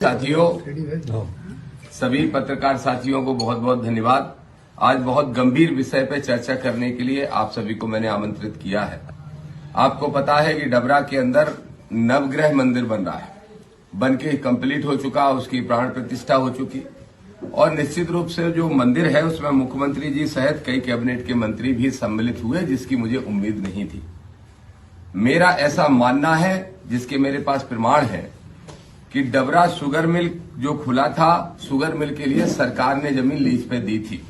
साथियों, सभी पत्रकार साथियों को बहुत बहुत धन्यवाद। आज बहुत गंभीर विषय पर चर्चा करने के लिए आप सभी को मैंने आमंत्रित किया है। आपको पता है कि डबरा के अंदर नवग्रह मंदिर बन रहा है, बन के कंप्लीट हो चुका, उसकी प्राण प्रतिष्ठा हो चुकी और निश्चित रूप से जो मंदिर है उसमें मुख्यमंत्री जी सहित कई कैबिनेट के मंत्री भी सम्मिलित हुए, जिसकी मुझे उम्मीद नहीं थी। मेरा ऐसा मानना है, जिसके मेरे पास प्रमाण है, कि डबरा शुगर मिल जो खुला था, शुगर मिल के लिए सरकार ने जमीन लीज पे दी थी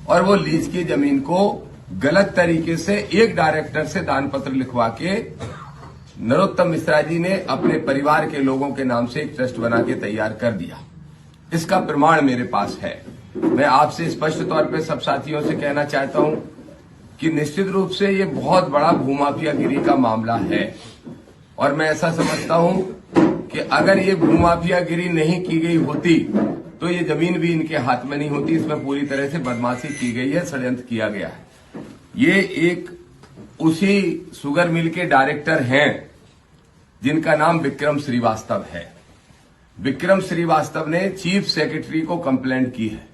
और वो लीज की जमीन को गलत तरीके से एक डायरेक्टर से दान पत्र लिखवा के नरोत्तम मिश्रा जी ने अपने परिवार के लोगों के नाम से एक ट्रस्ट बना के तैयार कर दिया। इसका प्रमाण मेरे पास है। मैं आपसे स्पष्ट तौर पे सब साथियों से कहना चाहता हूं कि निश्चित रूप से ये बहुत बड़ा भूमाफियागिरी का मामला है और मैं ऐसा समझता हूं कि अगर ये भूमाफियागिरी नहीं की गई होती तो ये जमीन भी इनके हाथ में नहीं होती। इसमें पूरी तरह से बदमाशी की गई है, षड्यंत्र किया गया है। ये एक उसी शुगर मिल के डायरेक्टर हैं जिनका नाम विक्रम श्रीवास्तव है। विक्रम श्रीवास्तव ने चीफ सेक्रेटरी को कंप्लेंट की है।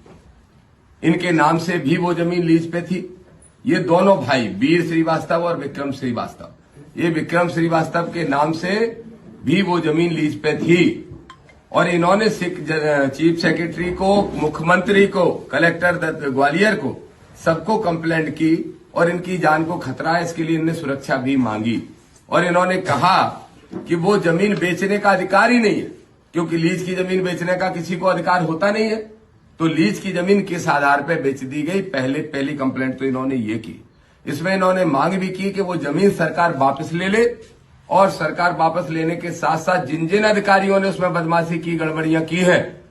इनके नाम से भी वो जमीन लीज पे थी। ये दोनों भाई वीर श्रीवास्तव और विक्रम श्रीवास्तव, ये विक्रम श्रीवास्तव के नाम से भी वो जमीन लीज पे थी और इन्होंने चीफ सेक्रेटरी को, मुख्यमंत्री को, कलेक्टर ग्वालियर को, सबको कंप्लेंट की और इनकी जान को खतरा है, इसके लिए इन्होंने सुरक्षा भी मांगी और इन्होंने कहा कि वो जमीन बेचने का अधिकार ही नहीं है, क्योंकि लीज की जमीन बेचने का किसी को अधिकार होता नहीं है। तो लीज की जमीन किस आधार पर बेच दी गई, पहली कंप्लेंट तो इन्होंने ये की। इसमें इन्होंने मांग भी की कि वो जमीन सरकार वापस ले ले और सरकार वापस लेने के साथ साथ जिन जिन अधिकारियों ने उसमें बदमाशी की, गड़बड़ियां की है,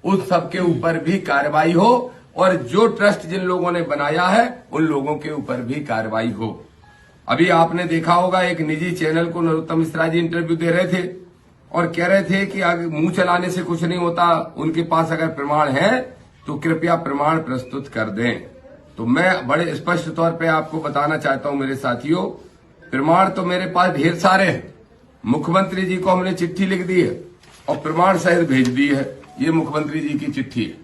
उस सब के ऊपर भी कार्रवाई हो और जो ट्रस्ट जिन लोगों ने बनाया है उन लोगों के ऊपर भी कार्रवाई हो। अभी आपने देखा होगा, एक निजी चैनल को नरोत्तम मिश्रा जी इंटरव्यू दे रहे थे और कह रहे थे कि आगे मुंह चलाने से कुछ नहीं होता, उनके पास अगर प्रमाण है तो कृपया प्रमाण प्रस्तुत कर दें। तो मैं बड़े स्पष्ट तौर पर आपको बताना चाहता हूं मेरे साथियों, प्रमाण तो मेरे पास ढेर सारे हैं। मुख्यमंत्री जी को हमने चिट्ठी लिख दी है और प्रमाण सहित भेज दी है। ये मुख्यमंत्री जी की चिट्ठी है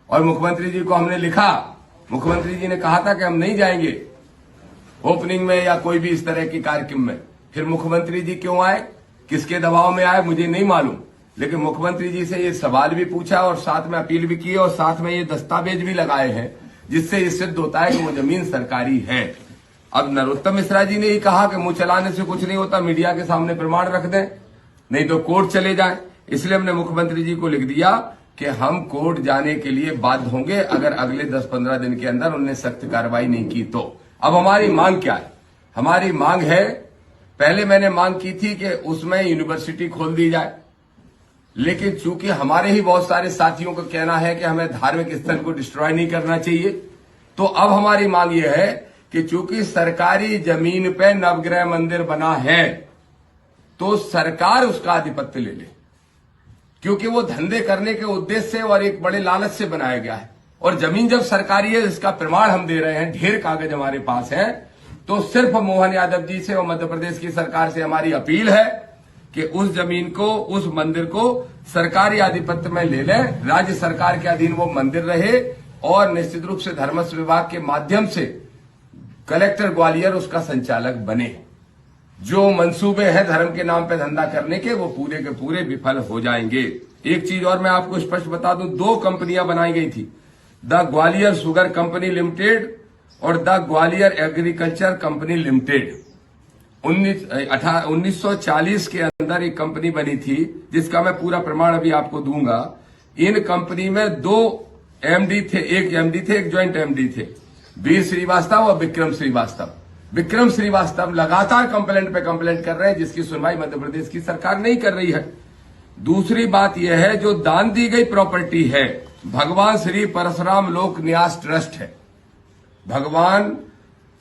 और मुख्यमंत्री जी को हमने लिखा। मुख्यमंत्री जी ने कहा था कि हम नहीं जाएंगे ओपनिंग में या कोई भी इस तरह के कार्यक्रम में। फिर मुख्यमंत्री जी क्यों आए, किसके दबाव में आए, मुझे नहीं मालूम, लेकिन मुख्यमंत्री जी से ये सवाल भी पूछा और साथ में अपील भी की और साथ में ये दस्तावेज भी लगाए हैं, जिससे ये सिद्ध होता है कि वो जमीन सरकारी है। अब नरोत्तम मिश्रा जी ने ही कहा कि मुंह चलाने से कुछ नहीं होता, मीडिया के सामने प्रमाण रख दें, नहीं तो कोर्ट चले जाएं। इसलिए हमने मुख्यमंत्री जी को लिख दिया कि हम कोर्ट जाने के लिए बाध्य होंगे अगर अगले 10-15 दिन के अंदर उन्होंने सख्त कार्रवाई नहीं की तो। अब हमारी मांग क्या है? हमारी मांग है, पहले मैंने मांग की थी कि उसमें यूनिवर्सिटी खोल दी जाए, लेकिन चूंकि हमारे ही बहुत सारे साथियों का कहना है कि हमें धार्मिक स्थल को डिस्ट्रॉय नहीं करना चाहिए, तो अब हमारी मांग यह है कि चूंकि सरकारी जमीन पे नवग्रह मंदिर बना है तो सरकार उसका आधिपत्य ले ले, क्योंकि वो धंधे करने के उद्देश्य से और एक बड़े लालच से बनाया गया है। और जमीन जब सरकारी है, इसका प्रमाण हम दे रहे हैं, ढेर कागज हमारे पास है। तो सिर्फ मोहन यादव जी से और मध्य प्रदेश की सरकार से हमारी अपील है कि उस जमीन को, उस मंदिर को सरकारी आधिपत्य में ले लें, राज्य सरकार के अधीन वो मंदिर रहे और निश्चित रूप से धर्मस्व विभाग के माध्यम से कलेक्टर ग्वालियर उसका संचालक बने। जो मंसूबे हैं धर्म के नाम पे धंधा करने के, वो पूरे के पूरे विफल हो जाएंगे। एक चीज और मैं आपको स्पष्ट बता दूं, 2 कंपनियां बनाई गई थी, the Gwalior sugar company limited और the Gwalior agriculture company limited. 1940 के अंदर एक कंपनी बनी थी, जिसका मैं पूरा प्रमाण अभी आपको दूंगा। इन कंपनी में 2 एमडी थे, एक एमडी थे, एक ज्वाइंट एमडी थे, वीर श्रीवास्तव और विक्रम श्रीवास्तव। विक्रम श्रीवास्तव लगातार कंप्लेंट पे कंप्लेंट कर रहे हैं, जिसकी सुनवाई मध्य प्रदेश की सरकार नहीं कर रही है। दूसरी बात यह है, जो दान दी गई प्रॉपर्टी है, भगवान श्री परशुराम लोक न्यास ट्रस्ट है, भगवान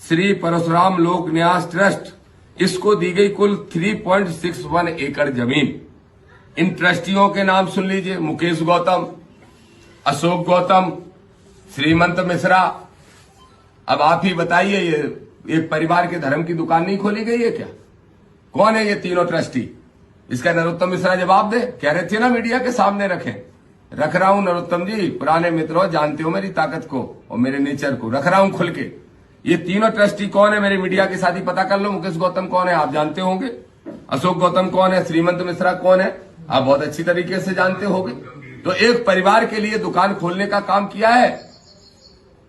श्री परशुराम लोक न्यास ट्रस्ट, इसको दी गई कुल 3.61 एकड़ जमीन। इन ट्रस्टियों के नाम सुन लीजिए, मुकेश गौतम, अशोक गौतम, श्रीमंत मिश्रा। अब आप ही बताइए, ये एक परिवार के धर्म की दुकान नहीं खोली गई है क्या? कौन है ये तीनों ट्रस्टी? इसका नरोत्तम मिश्रा जवाब दे। कह रहे थे ना मीडिया के सामने रखें। रख रहा हूं नरोत्तम जी, पुराने मित्रों, जानते हो मेरी ताकत को और मेरे नेचर को, रख रहा हूं खुल के। ये तीनों ट्रस्टी कौन है मेरे मीडिया के साथ ही पता कर लो। मुकेश गौतम कौन है आप जानते होंगे, अशोक गौतम कौन है, श्रीमंत मिश्रा कौन है आप बहुत अच्छी तरीके से जानते होंगे। तो एक परिवार के लिए दुकान खोलने का काम किया है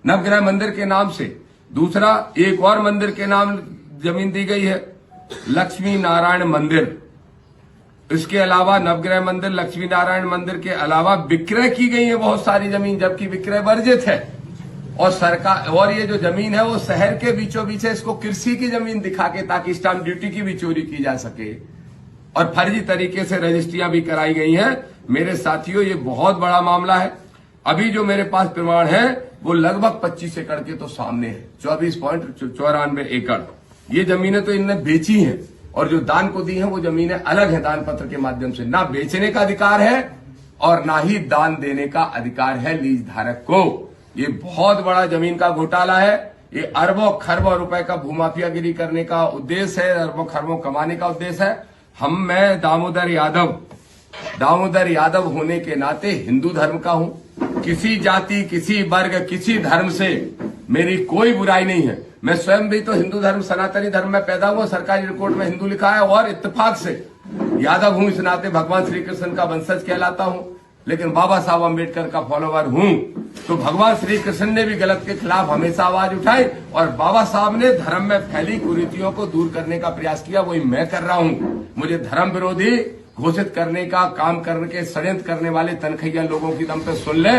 नवग्रह मंदिर के नाम से। दूसरा, एक और मंदिर के नाम जमीन दी गई है, लक्ष्मी नारायण मंदिर। इसके अलावा नवग्रह मंदिर, लक्ष्मी नारायण मंदिर के अलावा विक्रय की गई है बहुत सारी जमीन, जबकि विक्रय वर्जित है। और सरकार, और ये जो जमीन है वो शहर के बीचों बीच है, इसको कृषि की जमीन दिखा के ताकि स्टाम्प ड्यूटी की भी चोरी की जा सके और फर्जी तरीके से रजिस्ट्रियां भी कराई गई हैं। मेरे साथियों, ये बहुत बड़ा मामला है। अभी जो मेरे पास प्रमाण है वो लगभग 25 एकड़ के तो सामने है, 24.94 एकड़। ये जमीनें तो इनने बेची हैं और जो दान को दी है वो जमीनें अलग है, दान पत्र के माध्यम से। ना बेचने का अधिकार है और ना ही दान देने का अधिकार है लीज धारक को। ये बहुत बड़ा जमीन का घोटाला है। ये अरबों खरबों रुपए का भूमाफियागिरी करने का उद्देश्य है, अरबों खरबों कमाने का उद्देश्य है। मैं दामोदर यादव होने के नाते हिंदू धर्म का हूं। किसी जाति, किसी वर्ग, किसी धर्म से मेरी कोई बुराई नहीं है। मैं स्वयं भी तो हिंदू धर्म, सनातनी धर्म में पैदा हुआ, सरकारी रिकॉर्ड में हिंदू लिखा है और इत्तेफाक से यादव हूं। इस नाते भगवान श्री कृष्ण का वंशज कहलाता हूं, लेकिन बाबा साहब अम्बेडकर का फॉलोवर हूं। तो भगवान श्री कृष्ण ने भी गलत के खिलाफ हमेशा आवाज उठाई और बाबा साहब ने धर्म में फैली कुरीतियों को दूर करने का प्रयास किया, वही मैं कर रहा हूं। मुझे धर्म विरोधी घोषित करने का काम करने के षड्यंत्र करने वाले तनखैया लोगों की दम पे सुन ले।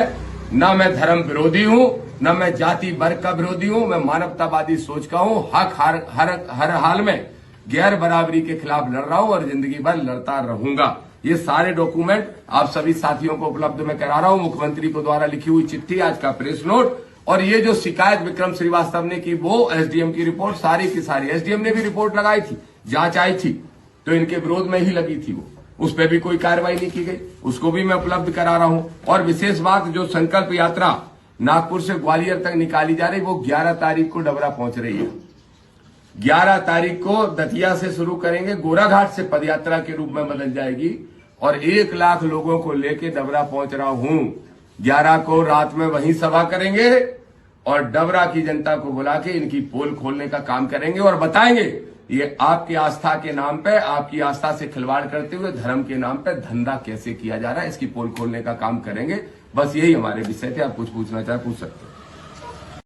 न मैं धर्म विरोधी हूं, न मैं जाति वर्ग का विरोधी हूं, मैं मानवतावादी सोच का हूं। हक हर हाल में गैर बराबरी के खिलाफ लड़ रहा हूं और जिंदगी भर लड़ता रहूंगा। ये सारे डॉक्यूमेंट आप सभी साथियों को उपलब्ध मैं करा रहा हूं। मुख्यमंत्री को द्वारा लिखी हुई चिट्ठी, आज का प्रेस नोट और ये जो शिकायत विक्रम श्रीवास्तव ने की, वो एसडीएम की रिपोर्ट, सारी की सारी एसडीएम ने भी रिपोर्ट लगाई थी, जांच आई थी तो इनके विरोध में ही लगी थी वो, उस पर भी कोई कार्रवाई नहीं की गई, उसको भी मैं उपलब्ध करा रहा हूं। और विशेष बात, जो संकल्प यात्रा नागपुर से ग्वालियर तक निकाली जा रही, वो 11 तारीख को डबरा पहुंच रही है। 11 तारीख को दतिया से शुरू करेंगे, गोराघाट से पदयात्रा के रूप में बदल जाएगी और 1 लाख लोगों को लेके डबरा पहुंच रहा हूं। 11 को रात में वहीं सभा करेंगे और डबरा की जनता को बुला के इनकी पोल खोलने का काम करेंगे और बताएंगे ये आपकी आस्था के नाम पे, आपकी आस्था से खिलवाड़ करते हुए धर्म के नाम पे धंधा कैसे किया जा रहा है, इसकी पोल खोलने का काम करेंगे। बस यही हमारे विषय थे। आप कुछ पूछना चाहे पूछ सकते हैं।